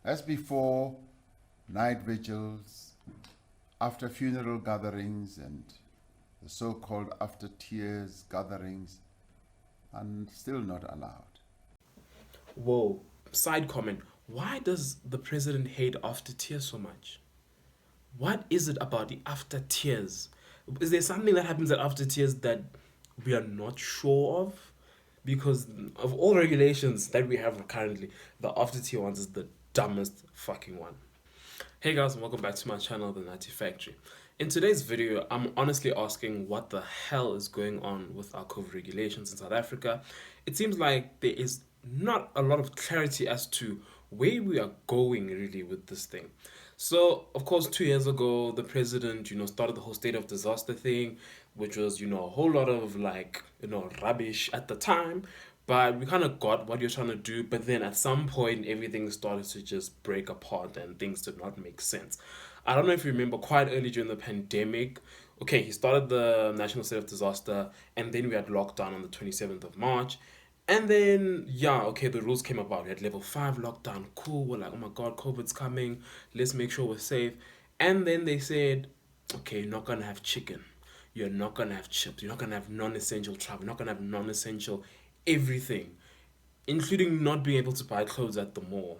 As before, night vigils, after funeral gatherings, and the so called after tears gatherings are still not allowed. Whoa, side comment. Why does the president hate after tears so much? What is it about the after tears? Is there something that happens at after tears that we are not sure of? Because of all regulations that we have currently, the after tear ones is the dumbest fucking one. Hey guys, and welcome back to my channel, The Natty Factory. In today's video, I'm honestly asking what the hell is going on with our COVID regulations in South Africa. It seems like there is not a lot of clarity as to where we are going really with this thing. So, of course, 2 years ago, the president, started the whole state of disaster thing, which was, a whole lot of like, rubbish at the time. But we kind of got what you're trying to do. But then at some point, everything started to just break apart and things did not make sense. I don't know if you remember quite early during the pandemic. Okay, he started the national state of disaster, and then we had lockdown on the 27th of March. And then, yeah, okay, the rules came about. We had level 5 lockdown. Cool. We're like, oh my God, COVID's coming. Let's make sure we're safe. And then they said, okay, you're not going to have chicken. You're not going to have chips. You're not going to have non essential travel. You're not going to have non essential everything, including not being able to buy clothes at the mall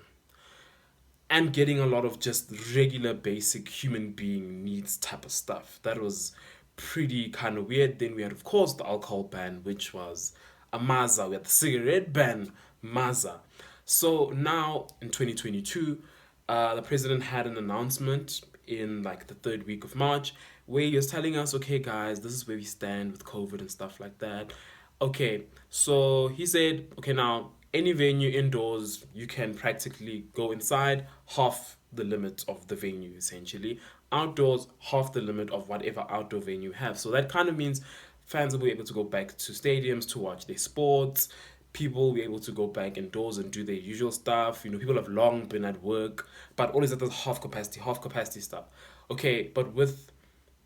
and getting a lot of just regular basic human being needs type of stuff. That was pretty kind of weird. Then we had, of course, the alcohol ban, which was a Maza. We had the cigarette ban, Maza. So now in 2022, the president had an announcement in like the third week of March where he was telling us, okay, guys, this is where we stand with COVID and stuff like that. Okay, so he said, okay, now any venue indoors, you can practically go inside half the limit of the venue essentially. Outdoors, half the limit of whatever outdoor venue you have. So that kind of means fans will be able to go back to stadiums to watch their sports. People will be able to go back indoors and do their usual stuff. People have long been at work, but always at this half capacity stuff. Okay, but with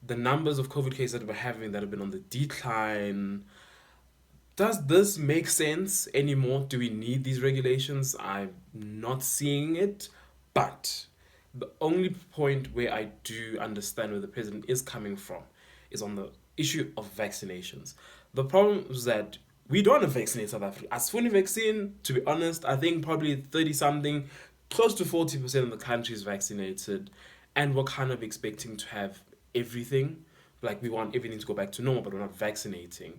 the numbers of COVID cases that we're having that have been on the decline, does this make sense anymore? Do we need these regulations? I'm not seeing it. But the only point where I do understand where the president is coming from is on the issue of vaccinations. The problem is that we don't want to vaccinate South Africa. As fully vaccine, to be honest, I think probably 30 something, close to 40% of the country is vaccinated. And we're kind of expecting to have everything. Like we want everything to go back to normal, but we're not vaccinating.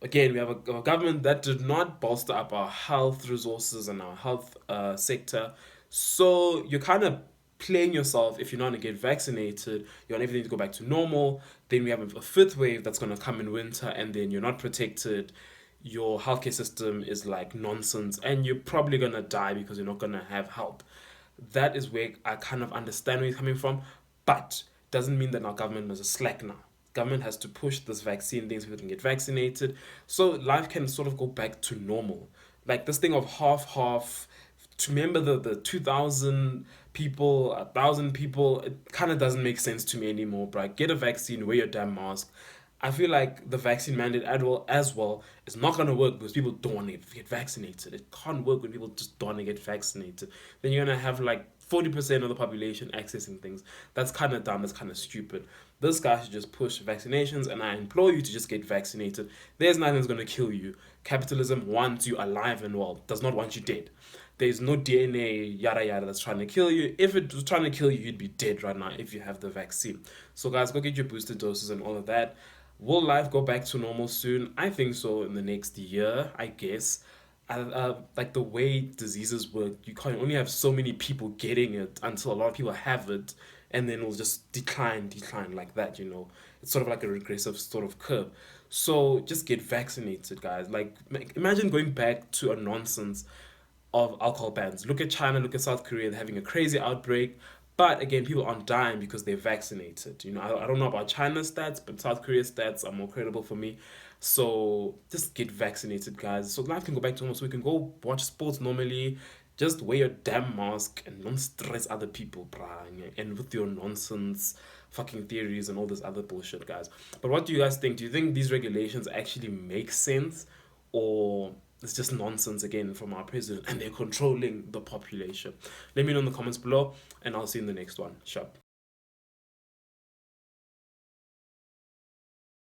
Again, we have a government that did not bolster up our health resources and our health sector. So you're kind of playing yourself if you're not going to get vaccinated. You want everything to go back to normal. Then we have a fifth wave that's going to come in winter, and then you're not protected. Your healthcare system is like nonsense, and you're probably going to die because you're not going to have help. That is where I kind of understand where he's coming from, but doesn't mean that our government is a slack now. Government has to push this vaccine thing so people can get vaccinated, so life can sort of go back to normal. Like this thing of half. To remember the 2,000 people, 1,000 people, it kind of doesn't make sense to me anymore. But get a vaccine, wear your damn mask. I feel like the vaccine mandate as well is not gonna work because people don't want to get vaccinated. It can't work when people just don't want to get vaccinated. Then you're gonna have like 40% of the population accessing things. That's kind of dumb. That's kind of stupid. This guy should just push vaccinations, and I implore you to just get vaccinated. There's nothing that's gonna kill you. Capitalism wants you alive and well. Does not want you dead. There's no DNA yada yada that's trying to kill you. If it was trying to kill you, you'd be dead right now if you have the vaccine. So guys, go get your booster doses and all of that. Will life go back to normal soon? I think so in the next year, I guess. Like the way diseases work, you can only have so many people getting it until a lot of people have it, and then it'll just decline like that. It's sort of like a regressive sort of curve. So just get vaccinated, guys. Like, imagine going back to a nonsense of alcohol bans. Look at China, look at South Korea, they're having a crazy outbreak. But again, people aren't dying because they're vaccinated. I don't know about China's stats, but South Korea's stats are more credible for me. So just get vaccinated, guys. So life can go back to normal. So we can go watch sports normally. Just wear your damn mask and don't stress other people, bruh. And with your nonsense fucking theories and all this other bullshit, guys. But what do you guys think? Do you think these regulations actually make sense? Or it's just nonsense again from our president, and they're controlling the population. Let me know in the comments below, and I'll see you in the next one. Sharp.